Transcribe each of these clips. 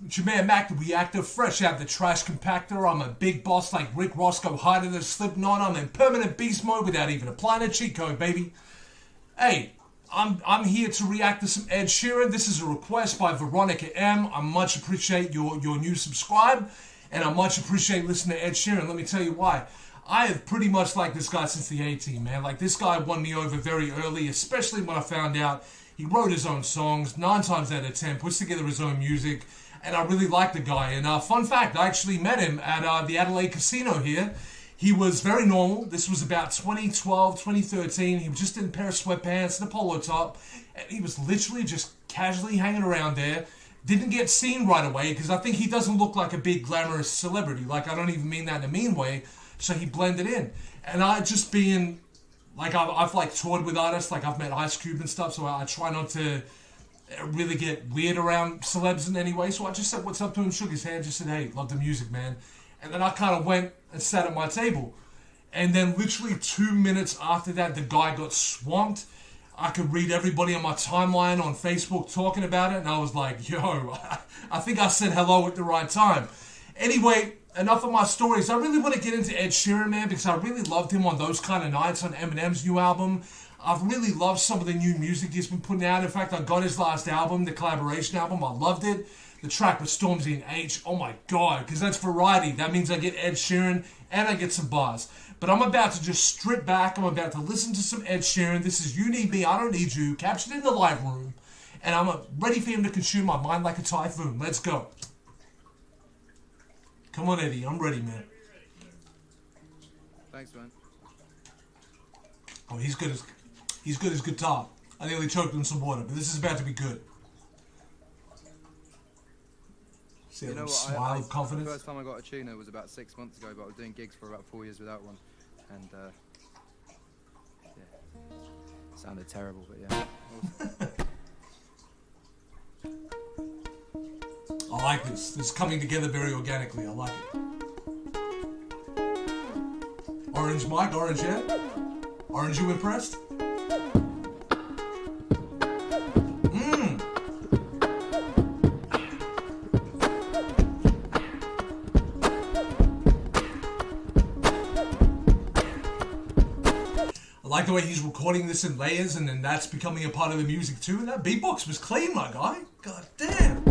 It's your man Mac, the Reactor, fresh out the trash compactor. I'm a big boss like Rick Roscoe, hiding than Slipknot. I'm in permanent beast mode without even applying a cheat code, baby. Hey, I'm here to react to some Ed Sheeran. This is a request by Veronica M. I much appreciate your new subscribe, and I much appreciate listening to Ed Sheeran. Let me tell you why. I have pretty much liked this guy since the A-Team, man. Like, this guy won me over very early, especially when I found out he wrote his own songs, 9 times out of 10, puts together his own music, and I really like the guy. And fun fact, I actually met him at the Adelaide Casino here. He was very normal. This was about 2012, 2013. He was just in a pair of sweatpants and a polo top, and he was literally just casually hanging around there. Didn't get seen right away, because I think he doesn't look like a big glamorous celebrity. Like, I don't even mean that in a mean way. So he blended in. And I just being, like, I've like toured with artists, like I've met Ice Cube and stuff, so I try not to really get weird around celebs in any way. So I just said what's up to him, shook his hand, just said, hey, love the music, man. And then I kind of went and sat at my table. And then literally 2 minutes after that, the guy got swamped. I could read everybody on my timeline on Facebook talking about it, and I was like, yo, I think I said hello at the right time. Anyway, enough of my stories. I really want to get into Ed Sheeran, man, because I really loved him on Those Kind of Nights on Eminem's new album. I've really loved some of the new music he's been putting out. In fact, I got his last album, the collaboration album. I loved it. The track with Stormzy and H. Oh my God, because that's variety. That means I get Ed Sheeran and I get some bars. But I'm about to just strip back. I'm about to listen to some Ed Sheeran. This is You Need Me, I Don't Need You, captured in the live room. And I'm ready for him to consume my mind like a typhoon. Let's go. Come on, Eddie. I'm ready, man. Thanks, man. Oh, he's good as guitar. I nearly choked on some water, but this is about to be good. See that smile of confidence? The first time I got a tuner was about 6 months ago, but I was doing gigs for about 4 years without one. And, yeah. Sounded terrible, but yeah. I like this. This is coming together very organically. I like it. Orange Mike, orange, yeah? Orange, you impressed? I like the way he's recording this in layers, and then that's becoming a part of the music too. And that beatbox was clean, my guy. God damn.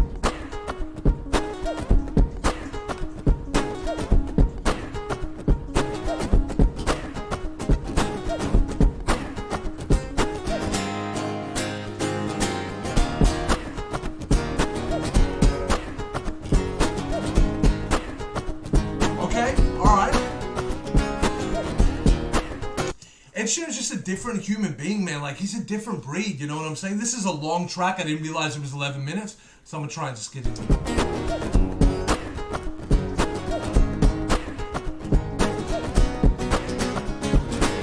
Ed Sheeran's just a different human being, man. Like, he's a different breed, you know what I'm saying? This is a long track. I didn't realize it was 11 minutes, so I'm going to try and just get into it.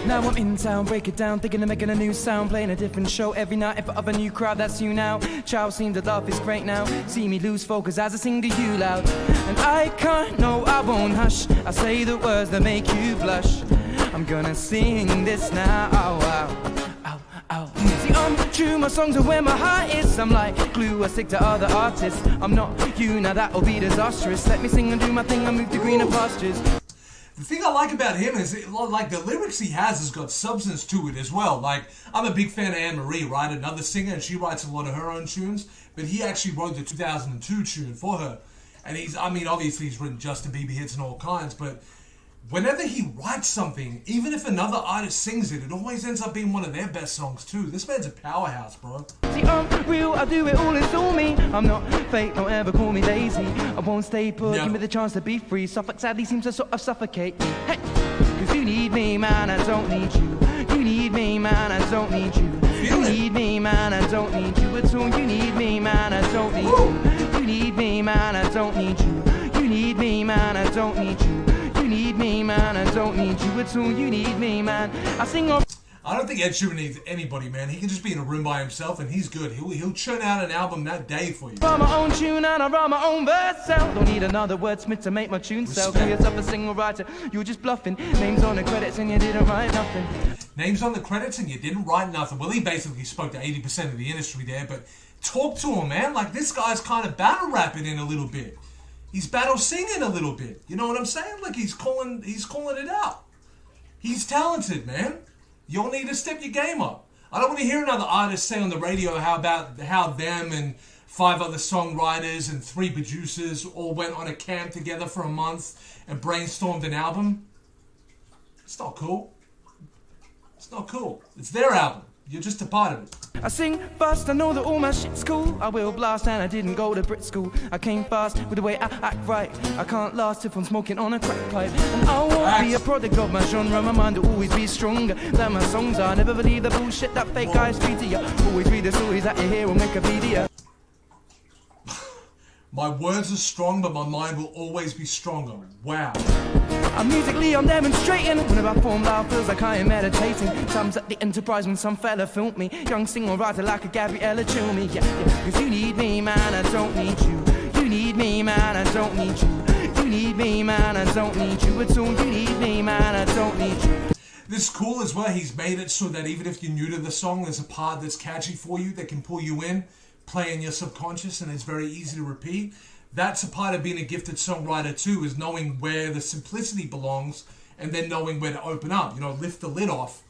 Now I'm in town, break it down, thinking of making a new sound, playing a different show every night in front of a new crowd. That's you now. Child seems to love is great now. See me lose focus as I sing to you loud, and I can't, no, I won't hush. I say the words that make you blush. I'm gonna sing this now. Ow, ow, ow, ow. See, I'm true, my songs are where my heart is. I'm like glue, I stick to other artists. I'm not you, now that'll be disastrous. Let me sing and do my thing, I move to greener pastures. The thing I like about him is, like, the lyrics he has got substance to it as well. Like, I'm a big fan of Anne Marie, right? Another singer, and she writes a lot of her own tunes. But he actually wrote the 2002 tune for her. And obviously he's written Justin Bieber hits and all kinds, but whenever he writes something, even if another artist sings it, it always ends up being one of their best songs too. This man's a powerhouse, bro. See, I'm real, I do it all, it's all me. I'm not fake, don't ever call me lazy. I won't stay put, give me the chance to be free. Suffolk sadly seems to sort of suffocate me. Hey, cause you need me, man, I don't need you. You need me, man, I don't need you. You need me, man, I don't need you at all. You need me, man, I don't need you. You need me, man, I don't need you. You need me, man, I don't need you. You need me, man, I don't need you at all. You need me, man. I sing off. I don't think Ed Sheeran needs anybody, man. He can just be in a room by himself and he's good. He'll churn out an album that day for you. Write my own tune and I write my own verse out. Don't need another wordsmith to make my tune sell. Call yourself a single writer, you're just bluffing. Names on the credits and you didn't write nothing. Names on the credits and you didn't write nothing. Well, he basically spoke to 80% of the industry there, but talk to him, man. Like, this guy's kind of battle rapping in a little bit. He's battle singing a little bit. You know what I'm saying? Like, he's calling it out. He's talented, man. You'll need to step your game up. I don't want to hear another artist say on the radio how them and 5 other songwriters and 3 producers all went on a camp together for a month and brainstormed an album. It's not cool. It's not cool. It's their album. You're just a part of it. I sing fast, I know that all my shit's cool. I will blast and I didn't go to Brit school. I came fast with the way I act right. I can't last if I'm smoking on a crack pipe. And I won't be a product of my genre. My mind will always be stronger than my songs are. Never believe the bullshit that fake guys feed to you. Always read the stories that you hear on Wikipedia. My words are strong, but my mind will always be stronger. Wow. Musically I'm demonstrating. Whenever I form loud feels like I am meditating. Times at the Enterprise when some fella filmed me. Young singer writer like a Gabriella chill me. Yeah. Cause you need me, man, I don't need you. You need me, man, I don't need you. You need me, man, I don't need you at all. You need me, man, I don't need you. This is cool as well. He's made it so that even if you're new to the song, there's a part that's catchy for you that can pull you in, play in your subconscious, and it's very easy to repeat. That's a part of being a gifted songwriter too, is knowing where the simplicity belongs and then knowing where to open up. You know, lift the lid off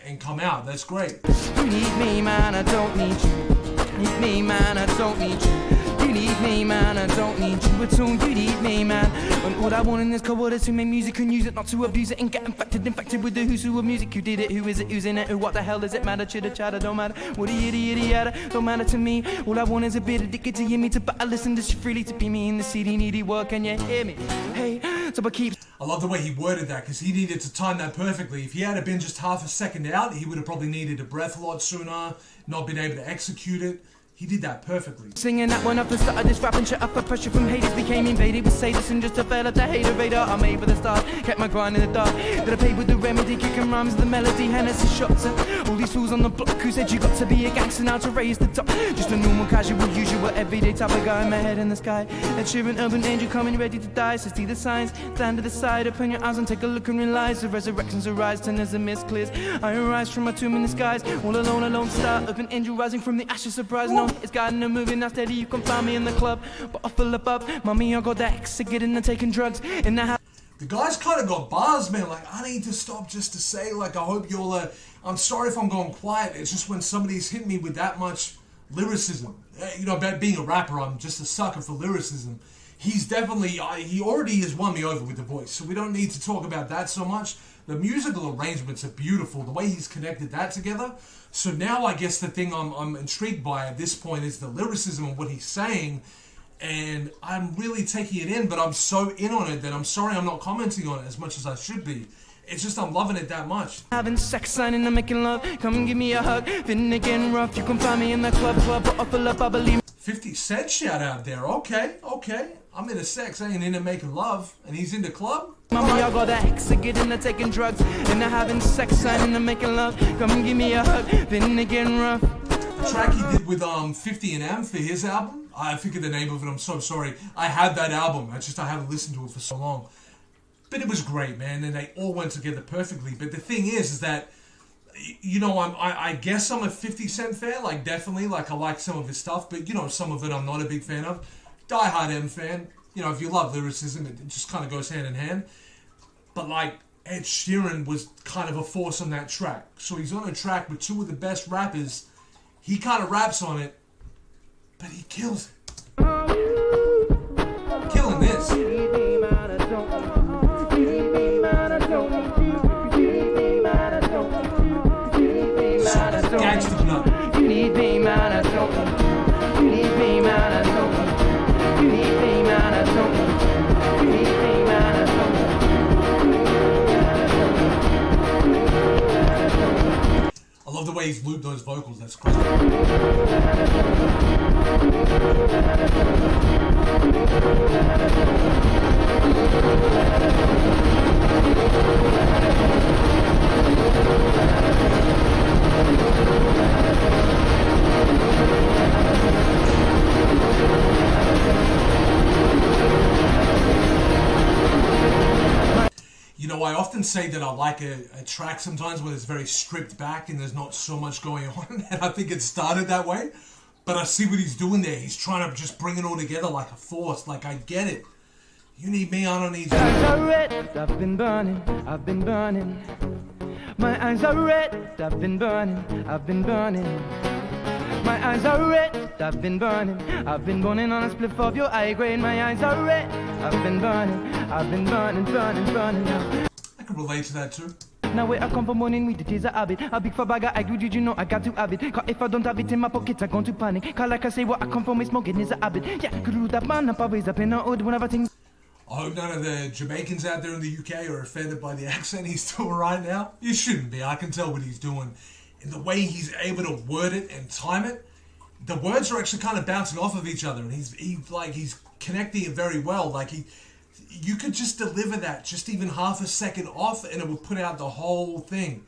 and come out. That's great. You need me, man, I don't need you. Need me, man, I don't need you. You need me, man, I don't need you at all. You need me, man. When all I want in this cold is to make music and use it, not to abuse it and get infected with the who's who of music. Who did it? Who is it? Who's in it? Who? What the hell does it matter? Chitter chatter, don't matter. What a yitty yada, don't matter to me. All I want is a bit addicted to hear me, to but I listen to shit freely, to be me in the city needy work. Can you hear me? Hey, so I keep. I love the way he worded that, because he needed to time that perfectly. If he had been just half a second out, he would have probably needed a breath a lot sooner, not been able to execute it. He did that perfectly. Singing that one up the start of this rapping shit up, pressure from haters became invaded with sadist and just developed a hater radar. I'm made for the start, kept my grind in the dark. That I paid with the remedy, kicking rhymes, the melody, Hennessy shots. And all these fools on the block who said you got to be a gangster now to raise the top. Just a normal, casual, usual, everyday type of guy, my head in the sky. That Sheeran, urban angel coming ready to die. So see the signs, stand to the side, open your eyes and take a look and realize the resurrections arise, turn as the mist clears. I arise from my tomb in the skies, all alone, alone star, urban angel rising from the ashes, surprise. No, it's guiding the moving now steady, you can find me in the club, but I fill above. Mommy, I got the X to get in and taking drugs in the house. The guy's kind of got bars, man. Like, I need to stop just to say, like, I hope you'll, I'm sorry if I'm going quiet. It's just when somebody's hit me with that much lyricism. You know, about being a rapper, I'm just a sucker for lyricism. He's definitely, he already has won me over with the voice, so we don't need to talk about that so much. The musical arrangements are beautiful, the way he's connected that together. So now I guess the thing I'm intrigued by at this point is the lyricism and what he's saying, and I'm really taking it in, but I'm so in on it that I'm sorry I'm not commenting on it as much as I should be. It's just I'm loving it that much. Having sex, signing and making love, come and give me a hug, feeling again rough, you can find me in the club, but I fill up, I believe. 50 Cent shout out there, okay. I'm into sex, I ain't into making love, and he's into club? Mommy, I got that X to get into taking drugs, and I having sex, signing and making love, come and give me a hug, feeling again rough. The track he did with 50 and M for his album, I forget the name of it, I'm so sorry. I had that album, I haven't listened to it for so long. But it was great, man, and they all went together perfectly. But the thing is that, you know, I guess I'm a 50 Cent fan, like, definitely, like, I like some of his stuff, but, you know, some of it I'm not a big fan of. Die-hard M fan, you know, if you love lyricism, it just kind of goes hand in hand. But, like, Ed Sheeran was kind of a force on that track. So he's on a track with two of the best rappers. He kind of raps on it, but he kills it. Killing this. Gangsta nut. You need me, man, I don't. You need me, man, I don't. You need me, man, I don't. You need me, man, I don't. I love the way he's looped those vocals, that's crazy. You know, I often say that I like a track sometimes when it's very stripped back and there's not so much going on, and I think it started that way. But I see what he's doing there. He's trying to just bring it all together like a force. Like, I get it. You need me, I don't need you. My eyes are red, I've been burning, I've been burning. My eyes are red, I've been burning, I've been burning. My eyes are red, I've been burning, I've been burning on a spliff of your eye grade. My eyes are red, I've been burning, burning now. I can relate to that too. Now where I come from morning with it is a habit. A big for bagger, I agree, did you know I got to have it? Cause if I don't have it in my pocket, I'm going to panic. Cause like I say, what I come from is smoking is a habit. Yeah, could do that man up, always up in the hood whenever things. I hope none of the Jamaicans out there in the UK are offended by the accent he's doing right now. You shouldn't be. I can tell what he's doing. And the way he's able to word it and time it, the words are actually kind of bouncing off of each other. And he's connecting it very well. Like you could just deliver that just even half a second off and it would put out the whole thing.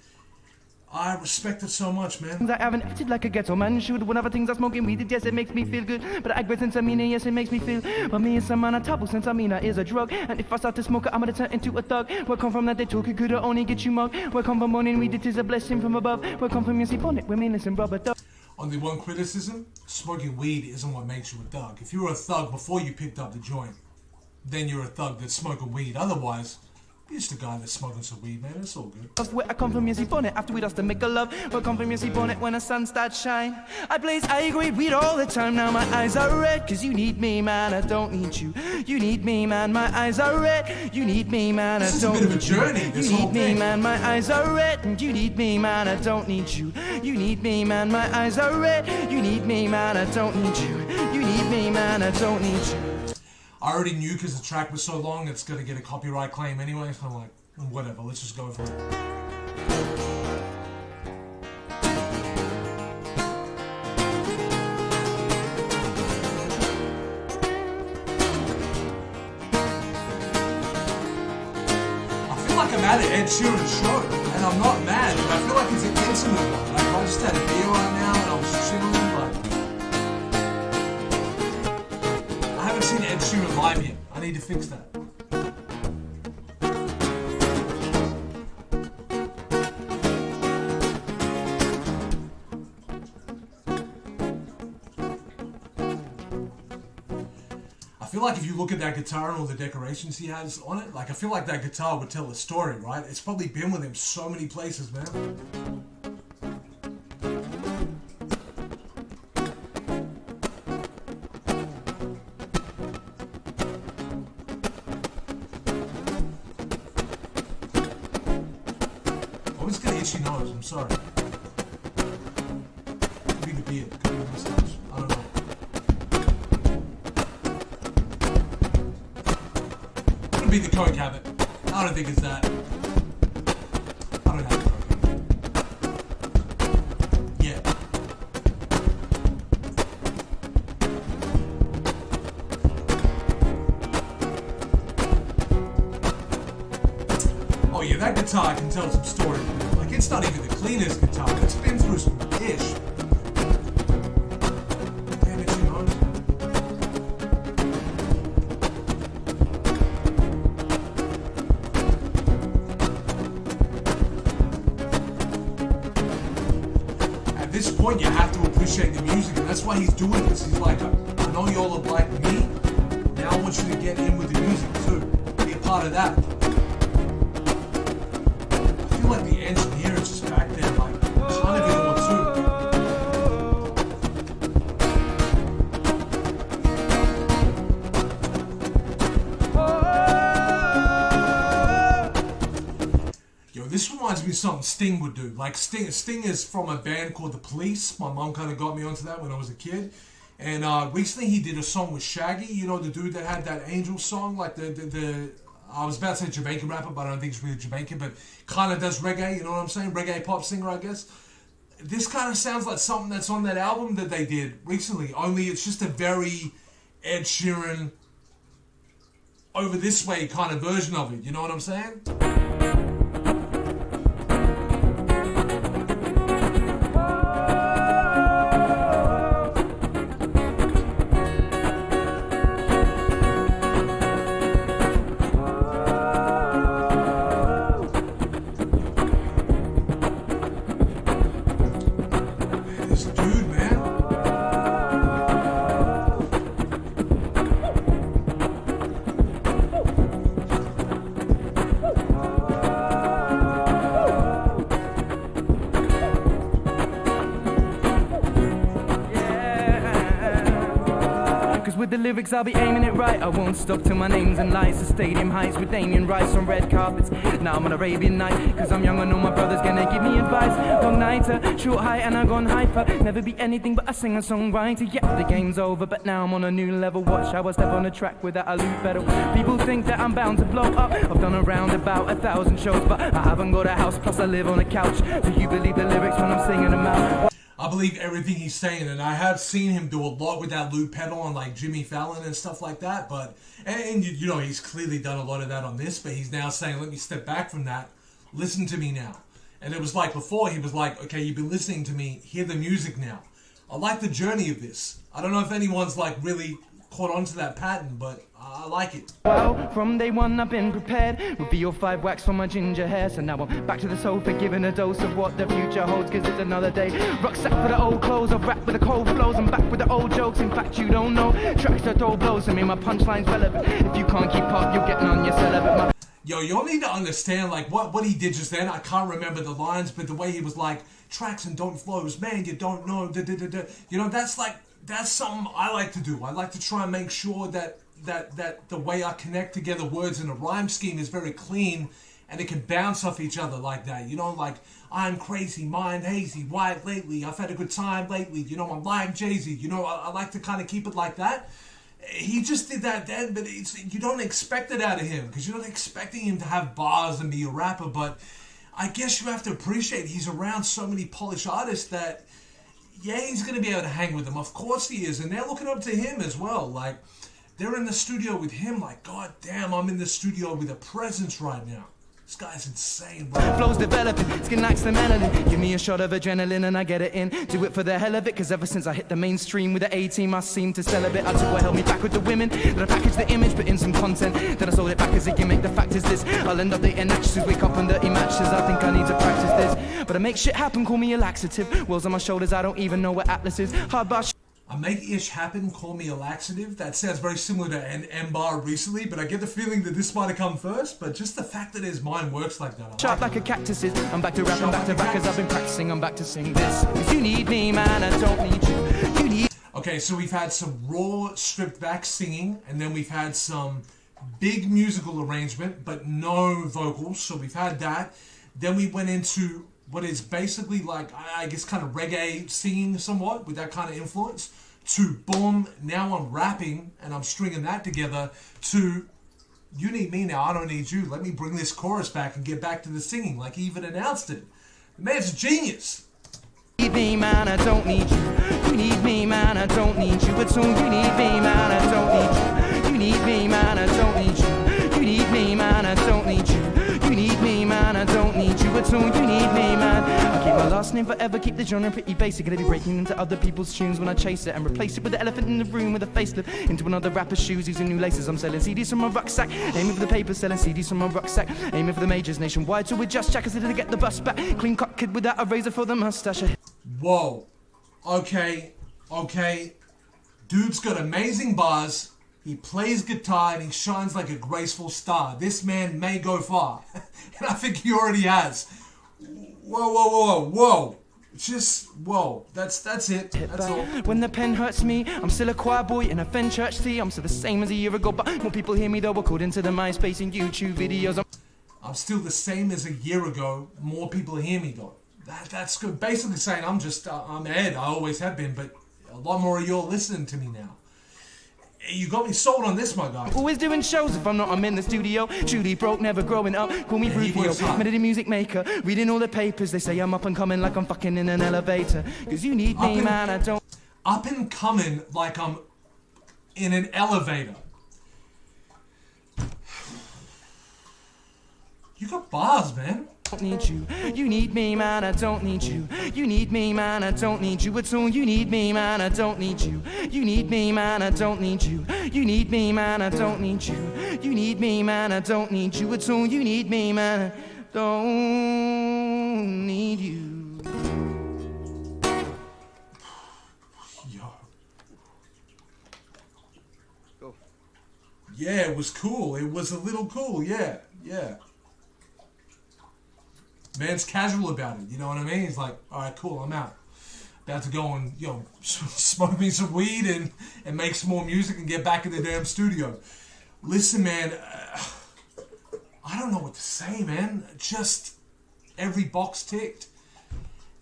I respect it so much, man. I haven't acted like a ghetto man should. Whenever things are smoking weed, yes, it makes me feel good. But I agree since I mean it, yes, it makes me feel. But me and some man a taboo since I mean it is a drug. And if I start to smoke it, I'm gonna turn into a thug. Where come from that they talk, it could only get you mugged. Where come from morning weed, it is a blessing from above. Where come from you see on it, women listen, brother. Only one criticism, smoking weed isn't what makes you a thug. If you were a thug before you picked up the joint, then you're a thug that's smoking weed. Otherwise, you're just a guy that's smoking some weed, man. It's all good. Where I come from, you see bonnet. After we dust to make a love. Where I come from, you see bonnet. When the sun starts shine, I blaze, I agree, weed all the time. Now my eyes are red, cause you need me, man. I don't need you. You need me, man. My eyes are red. You need me, man. I don't need you. This is a bit of a journey, this you whole need me, thing. man. My eyes are red. And you need me, man. I don't need you. You need me, man. My eyes are red. You need me, man. I don't need you. You need me, man. I don't need you. I already knew because the track was so long, it's going to get a copyright claim anyway. So I'm like, whatever, let's just go for it. I feel like I'm at an Ed Sheeran show, and I'm not mad. I feel like it's an intimate one. Like I just had a beer right now, and I was chilling, but I haven't seen Ed Sheeran live yet. I need to fix that. I feel like if you look at that guitar and all the decorations he has on it, like I feel like that guitar would tell a story, right? It's probably been with him so many places, man. Always got an itchy nose, I'm sorry. Could be the beard, could be the mustache, I don't know. Could be the coke habit. I don't think it's that. I don't have coke. Yeah. Oh yeah, that guitar can tell some story. Like it's not even the cleanest guitar. It's been through some ish. Damn it, you know. At this point, you have to appreciate the music, and that's why he's doing this. He's like, I know y'all are like me. Now I want you to get in with the music too. Be a part of that. I feel like the engineer is just back there, like, trying to do one too. Yo, this reminds me of something Sting would do. Like, Sting is from a band called The Police. My mom kind of got me onto that when I was a kid. And recently he did a song with Shaggy, you know, the dude that had that Angel song, like the I was about to say Jamaican rapper, but I don't think it's really Jamaican, but kind of does reggae, you know what I'm saying? Reggae pop singer, I guess. This kind of sounds like something that's on that album that they did recently, only it's just a very Ed Sheeran, over this way kind of version of it, you know what I'm saying? with the lyrics, I'll be aiming it right. I won't stop till my name's in lights. The stadium heights with Damien Rice on red carpets. Now I'm on Arabian night, cause I'm young, I know my brother's gonna give me advice. Long nighter, short height and I gone hyper. Never be anything but a singer-songwriter. Yeah, the game's over, but now I'm on a new level. Watch how I step on the track without a loop pedal. People think that I'm bound to blow up. I've done around about 1,000 shows, but I haven't got a house, plus I live on a couch. So you believe the lyrics when I'm singing them out? I believe everything he's saying, and I have seen him do a lot with that loop pedal on like Jimmy Fallon and stuff like that. But and you know, he's clearly done a lot of that on this, but he's now saying, let me step back from that, listen to me now. And it was like before, he was like, okay, you've been listening to me, hear the music now. I like the journey of this. I don't know if anyone's like really caught on to that pattern, but I like it. Well, from day one I've been prepared with VO5 wax for my ginger hair. So now I'm back to the sofa, giving a dose of what the future holds, cause it's another day. Rucksack for the old clothes, I've rapped with the cold flows. I'm back with the old jokes, in fact you don't know. Tracks that throw blows, I mean my punchline's relevant. If you can't keep up, you're getting on your celibate. Yo, you'll need to understand like what he did just then. I can't remember the lines, but the way he was like, tracks and don't flows, man, you don't know, You know, that's something I like to do. I like to try and make sure that the way I connect together words in a rhyme scheme is very clean and it can bounce off each other like that. You know, like, I'm crazy, mind hazy, wide lately, I've had a good time lately, you know, I'm like Jay-Z. You know, I like to kind of keep it like that. He just did that then, but you don't expect it out of him because you're not expecting him to have bars and be a rapper. But I guess you have to appreciate he's around so many polished artists that, yeah, he's going to be able to hang with them. Of course he is. And they're looking up to him as well. Like, they're in the studio with him like, God damn, I'm in the studio with a presence right now. This guy's insane, bro. Flows developing, skin likes the melanin. Give me a shot of adrenaline and I get it in. Do it for the hell of it, cause ever since I hit the mainstream with the A-team, I seem to sell a bit. I took what held me back with the women. Then I packaged the image, put in some content. Then I sold it back as a gimmick. The fact is this, I'll end up dating actresses, wake up on dirty matches. I think I need to practice this. But I make shit happen, call me a laxative. Wheels on my shoulders, I don't even know what Atlas is. Hard bar. I make ish happen, call me a laxative. That sounds very similar to an M-bar recently, but I get the feeling that this might have come first. But just the fact that his mind works like that. Sharp like a cactus is. I'm back to rapping, back to back as I've been practicing. I'm back to sing this. Cause you need me, man, I don't need you. You need. Okay, so we've had some raw, stripped back singing, and then we've had some big musical arrangement, but no vocals. So we've had that. Then we went into what is basically like, I guess, kind of reggae singing somewhat with that kind of influence, to boom, now I'm rapping and I'm stringing that together, to you need me now, I don't need you. Let me bring this chorus back and get back to the singing like he even announced it. The man's a genius. You need me, man, I don't need you. You need me, man, I don't need you. But soon you need me, man, I don't need you. You need me, man, I don't need you. You need me, man, I don't need you. You need me, man, I don't need you. But soon you need me, man. I'll keep my last name forever, keep the genre pretty basic. Gonna be breaking into other people's tunes when I chase it and replace it with the elephant in the room with a facelift. Into another rapper's shoes using new laces. I'm selling CDs from my rucksack, aiming for the paper, selling CDs from my rucksack, aiming for the majors nationwide. So we're just jackers to get the bus back. Clean cut kid without a razor for the mustache. Whoa. Okay. Dude's got amazing bars. He plays guitar and he shines like a graceful star. This man may go far. And I think he already has. Whoa. Just, whoa. That's it. That's all. When the pen hurts me, I'm still a choir boy in a Fen church tea. I'm still the same as a year ago, but more people hear me though, according to the MySpace and YouTube videos. I'm still the same as a year ago. More people hear me though. That's good. Basically saying I'm Ed. I always have been, but a lot more of you are listening to me now. You got me sold on this, my guy. Always doing shows if I'm in the studio. Truly broke, never growing up. Call me Rufio, melody music maker. Reading all the papers, they say I'm up and coming like I'm fucking in an elevator. Cause you need me, man, I don't. Up and coming like I'm in an elevator. You got bars, man. Don't need you. You need me, man, I don't need you. You need me, man, I don't need you. It's all you need me, man, I don't need you. You need me, man, I don't need you. You need me, man, I don't need you. You need me, man, I don't need you. It's all you need me, man, I don't need you. Yo. Cool. Yeah, it was cool. It was a little cool. Yeah. Man's casual about it, you know what I mean? He's like, all right, cool, I'm out. about to go and, smoke me some weed and make some more music and get back in the damn studio. Listen, man, I don't know what to say, man. Just every box ticked.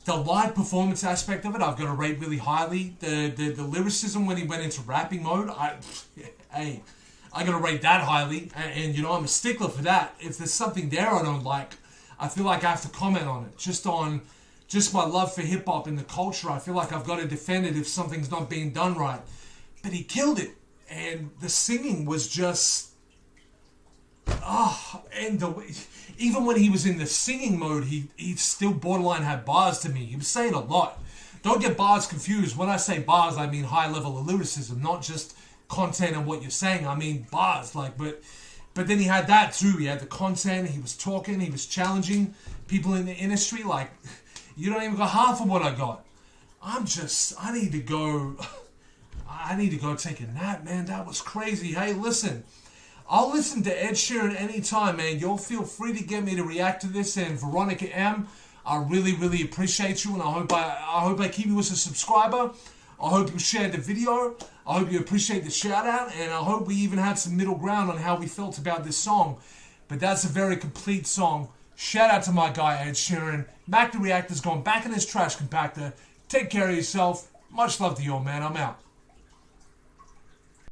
The live performance aspect of it, I've got to rate really highly. The lyricism when he went into rapping mode, I got to rate that highly. And I'm a stickler for that. If there's something there I don't like, I feel like I have to comment on it. Just my love for hip hop and the culture, I feel like I've got to defend it if something's not being done right. But he killed it. And the singing was just... even when he was in the singing mode, he still borderline had bars to me. He was saying a lot. Don't get bars confused. When I say bars, I mean high level of lyricism, not just content and what you're saying. I mean bars, but then he had that too. He had the content. He was talking. He was challenging people in the industry. Like, you don't even got half of what I got. I need to go take a nap, man. That was crazy. Hey, listen. I'll listen to Ed Sheeran anytime, man. You'll feel free to get me to react to this. And Veronica M, I really, really appreciate you. And I hope I keep you as a subscriber. I hope you shared the video. I hope you appreciate the shout out. And I hope we even had some middle ground on how we felt about this song. But that's a very complete song. Shout out to my guy, Ed Sheeran. Mac the Reactor's gone back in his trash compactor. Take care of yourself. Much love to you all, man. I'm out.